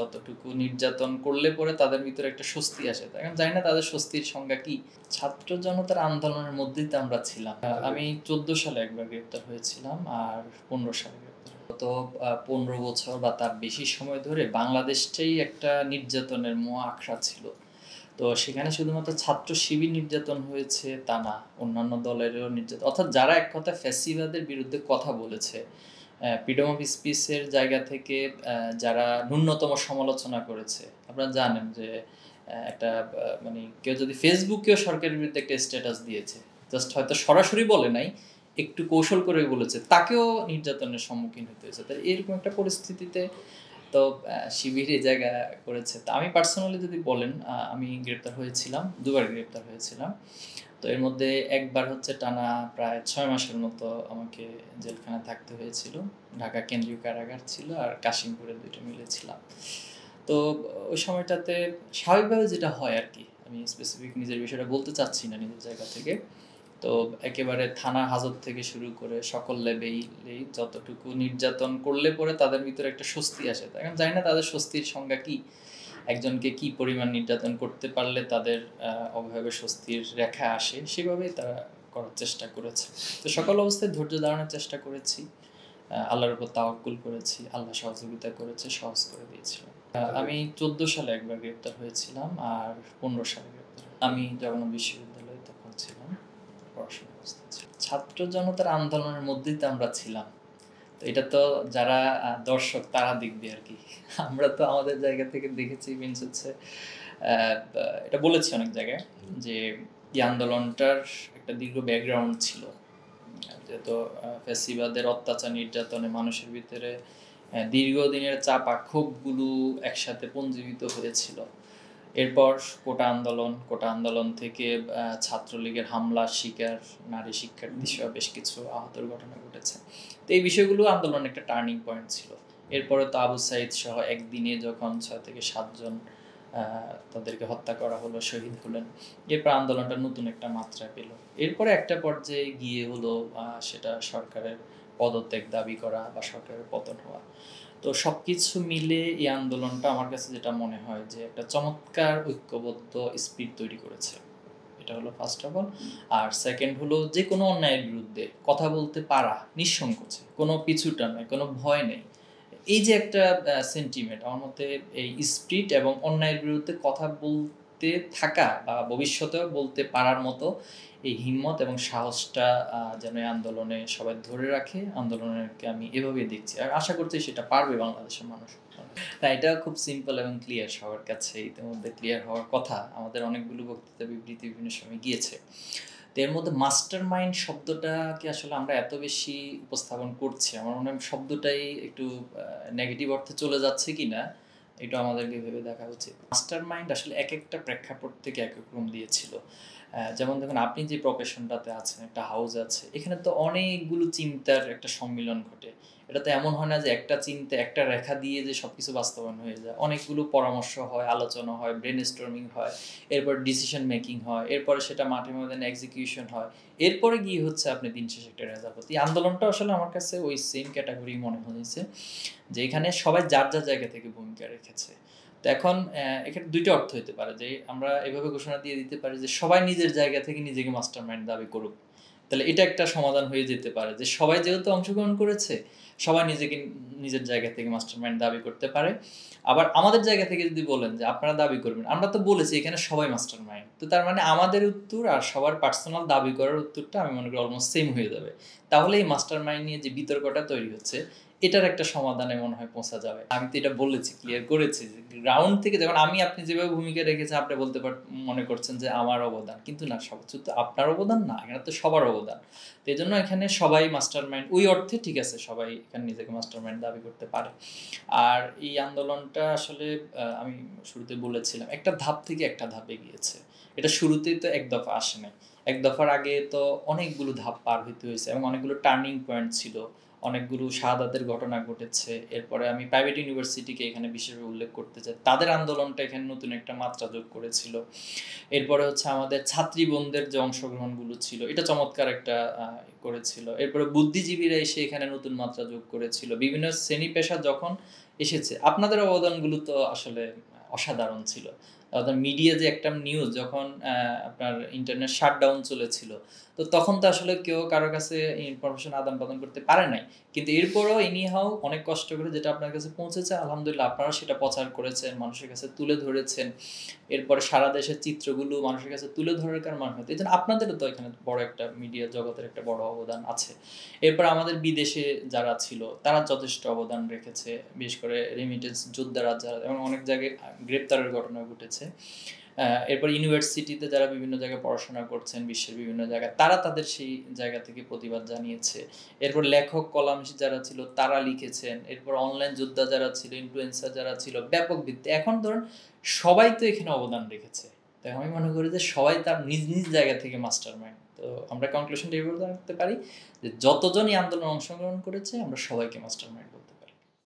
যতটুকু নির্যাতন করলে পরে তাদের ভিতরে একটা স্বস্তি আসে। এখন জানি না তাদের স্বস্তির সংজ্ঞা কি? ছাত্র জনতার আন্দোলনের মধ্যেই তো আমরা ছিলাম। আমি ১৪ সালে একবার গ্রেপ্তার হয়েছিলাম আর ১৫ সালে গ্রেপ্তার গত ১৫ বছর বা তার বেশি সময় ধরে বাংলাদেশটাই একটা নির্যাতনের আখড়া ছিল। তো সেখানে শুধুমাত্র ছাত্র শিবির নির্যাতন হয়েছে তা না, অন্যান্য দলেরও নির্যাতন, অর্থাৎ যারা এক কথায় ফ্যাসিবাদের বিরুদ্ধে কথা বলেছে, ফ্রিডম অফ স্পিচের জায়গা থেকে যারা ন্যূনতম সমালোচনা করেছে। আপনারা জানেন যে একটা মানে কেউ যদি ফেসবুকেও সরকারের বিরুদ্ধে একটা স্ট্যাটাস দিয়েছে, জাস্ট হয়তো সরাসরি বলে নাই, একটু কৌশল করে বলেছে, তাকেও নির্যাতনের সম্মুখীন হতে হয়েছে। তাই এরকম একটা পরিস্থিতিতে তো শিবির এই জায়গা করেছে। তো আমি পার্সোনালি যদি বলেন, আমি গ্রেপ্তার হয়েছিলাম, ২ বার গ্রেপ্তার হয়েছিলাম। তো এর মধ্যে একবার হচ্ছে টানা প্রায় ৬ মাসের মতো আমাকে জেলখানায় থাকতে হয়েছিল। ঢাকা কেন্দ্রীয় কারাগার ছিল আর কাশিমপুরে ২ টা মিলে ছিলাম। তো ওই সময়টাতে স্বাভাবিকভাবে যেটা হয় আরকি, আমি স্পেসিফিক নিজের বিষয়টা বলতে চাচ্ছি না নিজের জায়গা থেকে। তো একেবারে থানা হাজত থেকে শুরু করে সকল লেভেলেই যতটুকু নির্যাতন করলে পরে তাদের ভিতরে একটা স্বস্তি আসে। এখন জানি না তাদের স্বস্তির সংজ্ঞা কি? একজনকে কি পরিমাণ নির্যাতন করতে পারলে তাদের অভাবে স্বস্তির রেখা আসে, সেভাবেই তারা করার চেষ্টা করেছে। তো সকল অবস্থায় ধৈর্য ধারণের চেষ্টা করেছি। আল্লাহর উপর তাওয়াক্কুল করেছি। আল্লাহ সহযোগিতা করেছে, সহজ করে দিয়েছিলেন। আমি ১৪ সালে একবার গ্রেপ্তার হয়েছিলাম আর ১৫ সালে গ্রেপ্তার। আমি জগন্নাথ বিশ্ববিদ্যালয়ে তখন ছিলাম, পড়াশোনা অবস্থায় ছিলাম। ছাত্র জনতার আন্দোলনের মধ্যেই তো আমরা ছিলাম। তো এটা তো যারা দর্শক তারা দেখবে আরকি। আমরা তো আমাদের জায়গা থেকে দেখেছি, মিনস হচ্ছে এটা বলেছি অনেক জায়গায় যে এই আন্দোলনটার একটা দীর্ঘ ব্যাকগ্রাউন্ড ছিল। যেহেতু ফ্যাসিবাদের অত্যাচার নির্যাতনে মানুষের ভিতরে দীর্ঘদিনের চাপা ক্ষোভগুলো একসাথে পুঞ্জীভূত হয়েছিল। এরপর কোটা আন্দোলন থেকে ছাত্রলীগের হামলার শিকার নারী শিক্ষার্থীসহ বেশ কিছু আহতের ঘটনা ঘটেছে। তো এই বিষয়গুলো আন্দোলনের একটা টার্নিং পয়েন্ট ছিল। এরপরে তো আবু সাঈদ সহ একদিনে যখন ৬ থেকে ৭ জন তাদেরকে হত্যা করা হলো, শহীদ হলেন। এরপর আন্দোলনটা নতুন একটা মাত্রা পেল। এরপরে একটা পর্যায়ে গিয়ে হলো সেটা সরকারের পদত্যাগ দাবি করা বা সরকারের পতন হওয়া। তো সবকিছু মিলে এই আন্দোলনটা আমার কাছে যেটা মনে হয় যে একটা চমৎকার ঐক্যবদ্ধ স্পিরিট তৈরি করেছে। এটা হলো ফার্স্ট অফ অল। আর সেকেন্ড হলো যে কোনো অন্যায়ের বিরুদ্ধে কথা বলতে পারা নিঃসংকোচে, কোনো পিছুটান নাই, কোনো ভয় নেই। এই যে একটা সেন্টিমেন্ট আমার মতে, এই স্পিরিট এবং অন্যায়ের বিরুদ্ধে কথা বলতে থাকা বা ভবিষ্যতেও বলতে পারার মতো এই হিম্মত এবং সাহসটা যেন এই আন্দোলনে সবাই ধরে রাখে। আন্দোলনকে আমি এভাবেই দেখছি। আর আশা করছি সেটা পারবে বাংলাদেশের মানুষ। না, এটা খুব সিম্পল এবং ক্লিয়ার, সবার কাছে ইতিমধ্যে ক্লিয়ার হওয়ার কথা। আমাদের অনেকগুলো বক্তৃতা বিবৃতি বিভিন্ন সময় গিয়েছে। তো এর মধ্যে মাস্টার মাইন্ড শব্দটাকে আসলে আমরা এত বেশি উপস্থাপন করছি, আমার মনে হয় শব্দটাই একটু নেগেটিভ অর্থে চলে যাচ্ছে কিনা এটা আমাদেরকে ভেবে দেখা উচিত। মাস্টার মাইন্ড আসলে এক একটা প্রেক্ষাপট থেকে এক এক রকম দিয়েছিল। যেমন দেখুন, আপনি যে প্রফেশনটাতে আছেন, একটা হাউস আছে, এখানে তো অনেকগুলো চিন্তার একটা সম্মিলন ঘটে। এটা তো এমন হয় না যে একটা চিন্তা, একটা রেখা দিয়ে যে সবকিছু বাস্তবায়ন হয়ে যায়। অনেকগুলো পরামর্শ হয়, আলোচনা হয়, ব্রেনস্টর্মিং হয়, এরপর ডিসিশন মেকিং হয়, এরপরে সেটা মাঠে ময়দানে এক্সিকিউশন হয়। এরপরে গিয়ে হচ্ছে আপনি দিন শেষে একটা রেজাল্ট পান। এই আন্দোলনটা আসলে আমার কাছে ওই সেম ক্যাটাগরি মনে হয়েছে, যে এখানে সবাই যার যার জায়গা থেকে ভূমিকা রেখেছে। তো এখন এখানে ২ টা অর্থ হইতে পারে, যে আমরা এভাবে ঘোষণা দিয়ে দিতে পারি যে সবাই নিজের জায়গা থেকে নিজেকে মাস্টারমাইন্ড দাবি করুক। তাহলে এটা একটা সমাধান হয়ে যেতে পারে যে সবাই যেহেতু অংশগ্রহণ করেছে, সবাই নিজেকে নিজের জায়গা থেকে মাস্টারমাইন্ড দাবি করতে পারে। আবার আমাদের জায়গা থেকে যদি বলেন যে আপনারা দাবি করবেন, আমরা তো বলেছি এখানে সবাই মাস্টারমাইন্ড। তো তার মানে আমাদের উত্তর আর সবার পার্সোনাল দাবি করার উত্তরটা আমি মনে করি অলমোস্ট সেম হয়ে যাবে। তাহলে এই মাস্টারমাইন্ড নিয়ে যে বিতর্কটা তৈরি হচ্ছে, এটার একটা সমাধানে মনে হয় পৌঁছা যাবে। আমি তো এটা বলেছি, ক্লিয়ার করেছি যে গ্রাউন্ড থেকে যেমন আপনি যেভাবে ভূমিকা রেখেছেন, আপনি বলতে মনে করছেন যে আমার অবদান, কিন্তু না, সবকিছু তো আপনার অবদান না, এখানে তো সবার অবদান। তো এই জন্য এখানে সবাই মাস্টারমাইন্ড ওই অর্থে ঠিক আছে, সবাই এখানে নিজেকে মাস্টারমাইন্ড দাবি করতে পারে। আর এই আন্দোলনটা আসলে আমি শুরুতে বলেছিলাম একটা ধাপ থেকে একটা ধাপে গিয়েছে। এটা শুরুতেই তো এক দফা আসে নাই। এক দফার আগে তো অনেকগুলো ধাপ পার হইতে হয়েছে এবং অনেকগুলো টার্নিং পয়েন্ট ছিল। অনেকগুলো শাহাদাতের ঘটনা ঘটেছে। এরপরে আমি প্রাইভেট ইউনিভার্সিটিকে এখানে বিশেষভাবে উল্লেখ করতে চাই। তাদের আন্দোলনটা এখানে নতুন একটা মাত্রা যোগ করেছিল। এরপরে হচ্ছে আমাদের ছাত্রী বোনদের যে অংশগ্রহণগুলো ছিল, এটা চমৎকার একটা করেছিল। এরপরে বুদ্ধিজীবীরা এসে এখানে নতুন মাত্রা যোগ করেছিল। বিভিন্ন শ্রেণী পেশা যখন এসেছে। আপনাদের অবদানগুলো তো আসলে অসাধারণ ছিল। আপনার মিডিয়া যে একটা নিউজ যখন আপনার ইন্টারনেট শাটডাউন চলেছিল, তো তখন তো আসলে কেউ কারো কাছে ইনফরমেশন আদান-প্রদান করতে পারে নাই। কিন্তু এরপরেও এনিহাউ অনেক কষ্ট করে যেটা আপনার কাছে পৌঁছেছে আলহামদুলিল্লাহ আপনারা সেটা প্রচার করেছেন, মানুষের কাছে তুলে ধরেছেন। এরপরে সারা দেশের চিত্রগুলো মানুষের কাছে তুলে ধরার কারণে মানুষ হয়তো এজন্য আপনাদেরও তো এখানে বড় একটা মিডিয়া জগতের একটা বড় অবদান আছে। এরপর আমাদের বিদেশে যারা ছিল তারা যথেষ্ট অবদান রেখেছে। বিশেষ করে রেমিটেন্স যোদ্ধারা যারা এবং অনেক জায়গায় গ্রেপ্তারের ঘটনা ঘটেছে। এরপর ইউনিভার্সিটিতে যারা বিভিন্ন জায়গায় পড়াশোনা করছেন বিশ্বের বিভিন্ন জায়গায়, তারা তাদের সেই জায়গা থেকে প্রতিবাদ জানিয়েছে। এরপর লেখক, কলামিস্ট যারা ছিল তারা লিখেছেন। এরপর অনলাইন যোদ্ধা যারা ছিল, ইনফ্লুয়েন্সার যারা ছিল ব্যাপক ভিত্তি। এখন ধরুন সবাই তো এখানে অবদান রেখেছে। তাই আমি মনে করি যে সবাই তার নিজ, নিজ জায়গা থেকে মাস্টারমাইন্ড। তো আমরা কনক্লুশনটা এভাবে রাখতে পারি যে যতজনই আন্দোলনে অংশগ্রহণ করেছে আমরা সবাইকে মাস্টারমাইন্ড